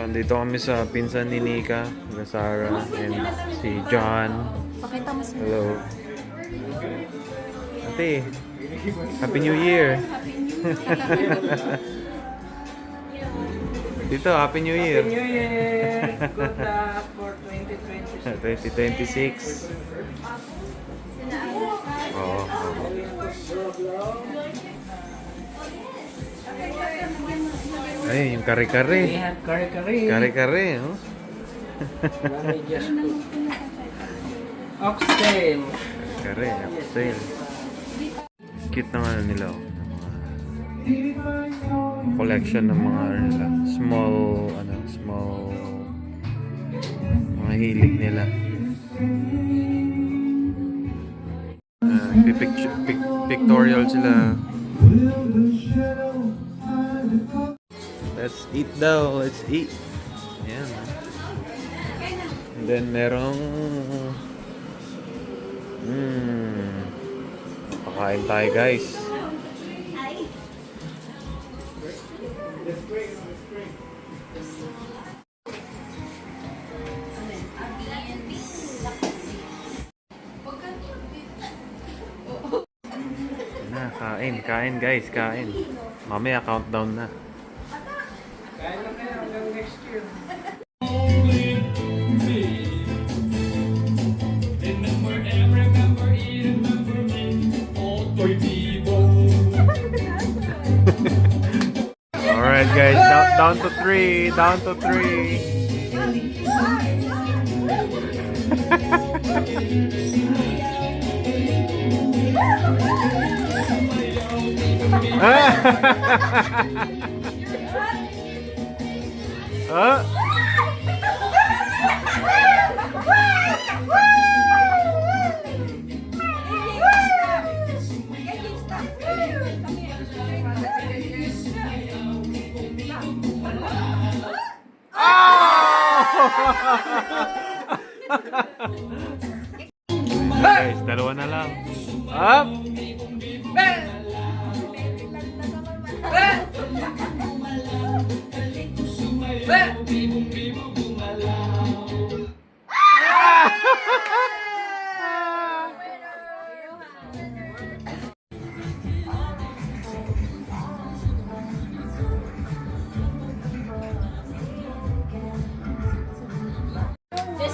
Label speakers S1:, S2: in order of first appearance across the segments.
S1: Dito kami sa pinsan ni Nika, na Sarah, and si John.
S2: Pakita mo sa
S1: Hello. Ate, Happy New Year! Dito, Happy New Year!
S3: Happy New Year! Good luck for 2026.
S1: 2026. Oo. Ay, yung kare-kare.
S3: We have kare-kare.
S1: Kare-kare, oh.
S3: Let me just put oxtail.
S1: Kare, sale. Cute ng ano nila, oh. Collection ng mga ano nila, small mga hilig nila. Pictorial sila. Let's eat daw, let's eat. Ayan. And then merong pakain tayo, guys. Kain guys, kain. Mamaya countdown na.
S3: Kain na kayo hanggang next year.
S1: Alright guys, down to 3, down to 3. Guys, dalawa na lang. Up!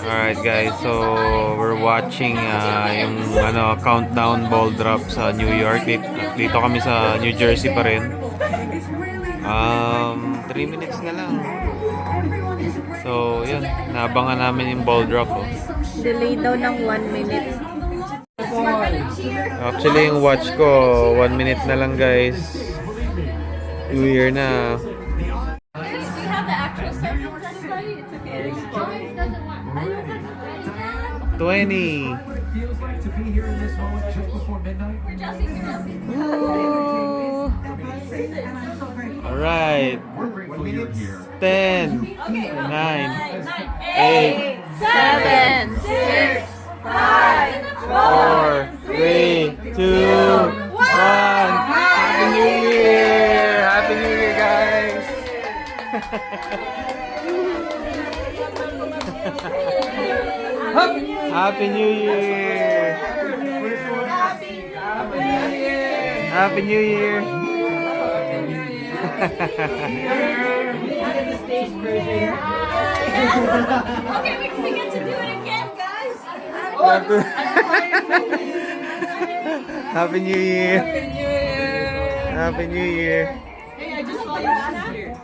S1: Alright guys, so we're watching yung countdown ball drop sa New York. Dito kami sa New Jersey pa rin. 3 minutes na lang. So yun, naabangan namin yung ball drop. Oh.
S2: delay daw ng 1 minute.
S1: Actually yung watch ko 1 minute na lang guys. New Year na. 20. Alright. 10, 9, 8,
S2: 7, 6, 5,
S1: 4, 3, 2, 1. Happy New Year! Happy New Year, guys! Happy New Year! Happy New Year!
S2: Okay, we get to do it again, guys.
S1: Happy New Year! Happy New Year!
S2: Hey, I just saw you last year.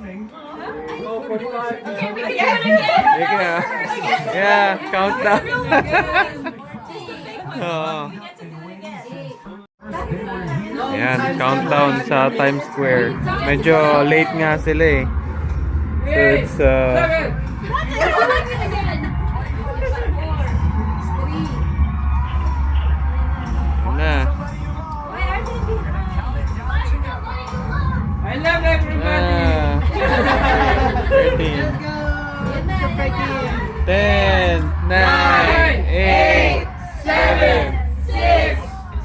S3: Oh, 45.
S2: Okay, we can do it again.
S1: You can, yeah, countdown.
S2: Just a big one.
S1: Oo.
S2: We get to do it again.
S1: Ayan, countdown sa Times Square. Medyo late nga sila eh. So it's
S2: What the hell? Like it again. 4, 3.
S1: na.
S2: Why are they behind?
S3: I love everybody.
S1: 13, 10, 9, 8, 7, 6,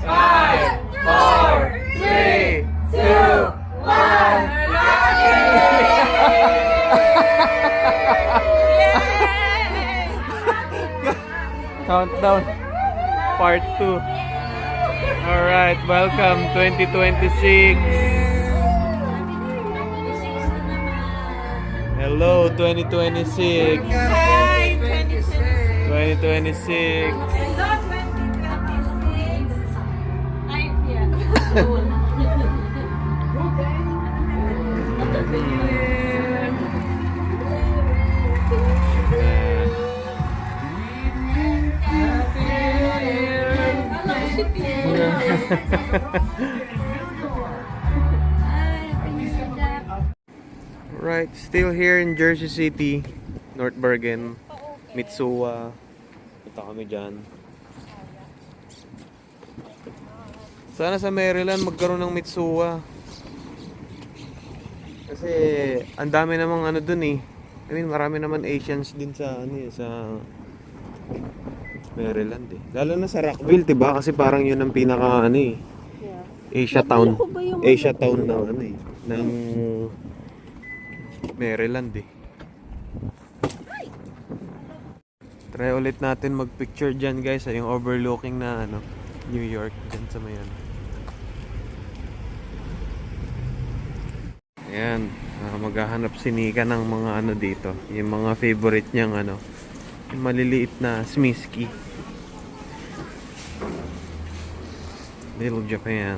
S1: 5, 4, 3, 2, 1. Countdown Part 2. Alright, welcome 2026. Hello 2026.
S2: Hi, 2026.
S1: 2026.
S2: Hello, 2026. Ay, yeah. Hello, City.
S1: Right, still here in Jersey City, North Bergen, Mitsuwa. Punta kami dyan. Sana sa Maryland magkaroon ng Mitsuwa. Kasi ang dami namang ano dun eh. I mean, marami naman Asians din sa ano eh, sa Maryland eh. Lalo na sa Rockville, 'di ba? Kasi parang 'yun ang pinaka ano eh. Asia town. Asia town na ano eh, ng Maryland eh. Try ulit natin mag-picture dyan guys, yung overlooking na ano, New York dyan sa may ano. Ayan, maghahanap si Nika ng mga ano dito, yung mga favorite niyang ano, yung maliliit na Smisky. Little Japan.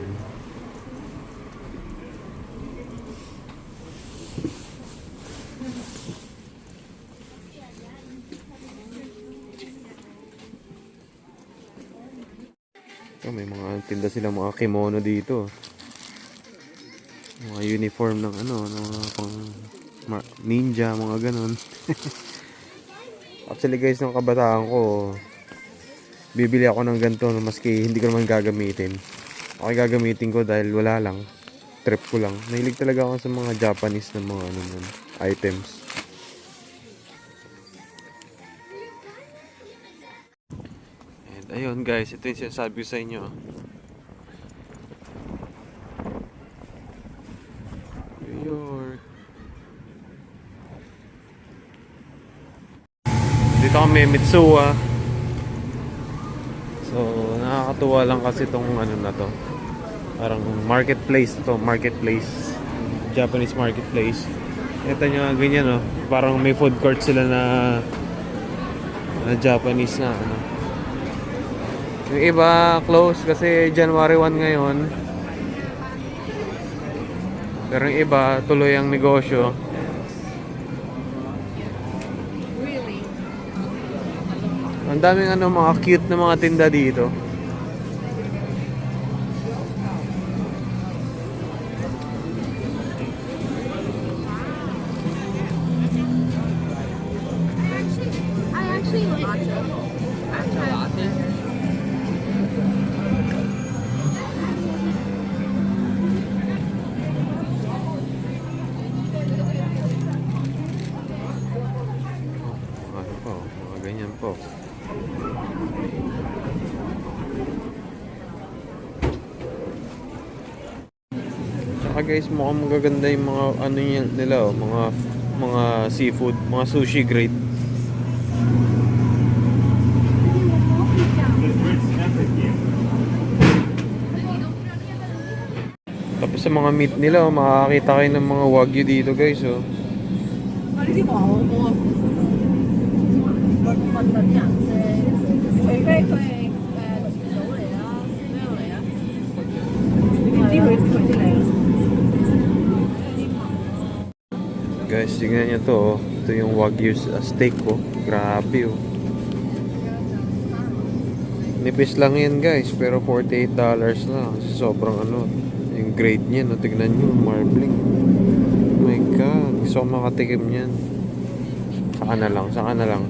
S1: Oh, may mga tinda sila mga kimono dito. Mga uniform ng ano, ng mga pang ninja, mga ganun. Actually guys, nung kabataan ko, bibili ako ng ganito maski hindi ko naman gagamitin. Okay, gagamitin ko dahil wala lang. Trip ko lang. Nahilig talaga ako sa mga Japanese na mga ano, items. Ayun guys, ito yung sinasabi ko sa inyo. New York. Dito kami, Mitsuwa. So, nakakatuwa lang kasi itong ano na to. Parang marketplace to, marketplace. Japanese marketplace. Ito nyo, ganyan no. Parang may food court sila na Japanese na ano. Yung iba close kasi January 1 ngayon. Pero yung iba tuloy ang negosyo.
S2: Really?
S1: Ang daming ano, mga cute na mga tinda dito.
S2: I actually like matcha latte.
S1: Ano po, mga ganyan po. Tsaka guys, mukhang magaganda yung mga ano nila, oh, mga seafood, mga sushi grade. Tapos sa mga meat nila, oh, makakakita kayo ng mga wagyu dito guys, oh.
S4: 呢啲話我問緊人啫，除非佢係島嚟啦，咩嚟啊？你知佢啲嚟啊？
S1: Guys, tingnan nyo to, oh. Ito yung wagyu steak, oh. Grabe, oh. Nipis lang yan guys, pero $48 na. Kasi sobrang ano, yung grade niya, no? Tignan nyo, marbling. Oh my god, gusto ko makatikim yan. Saka na lang, saka na lang.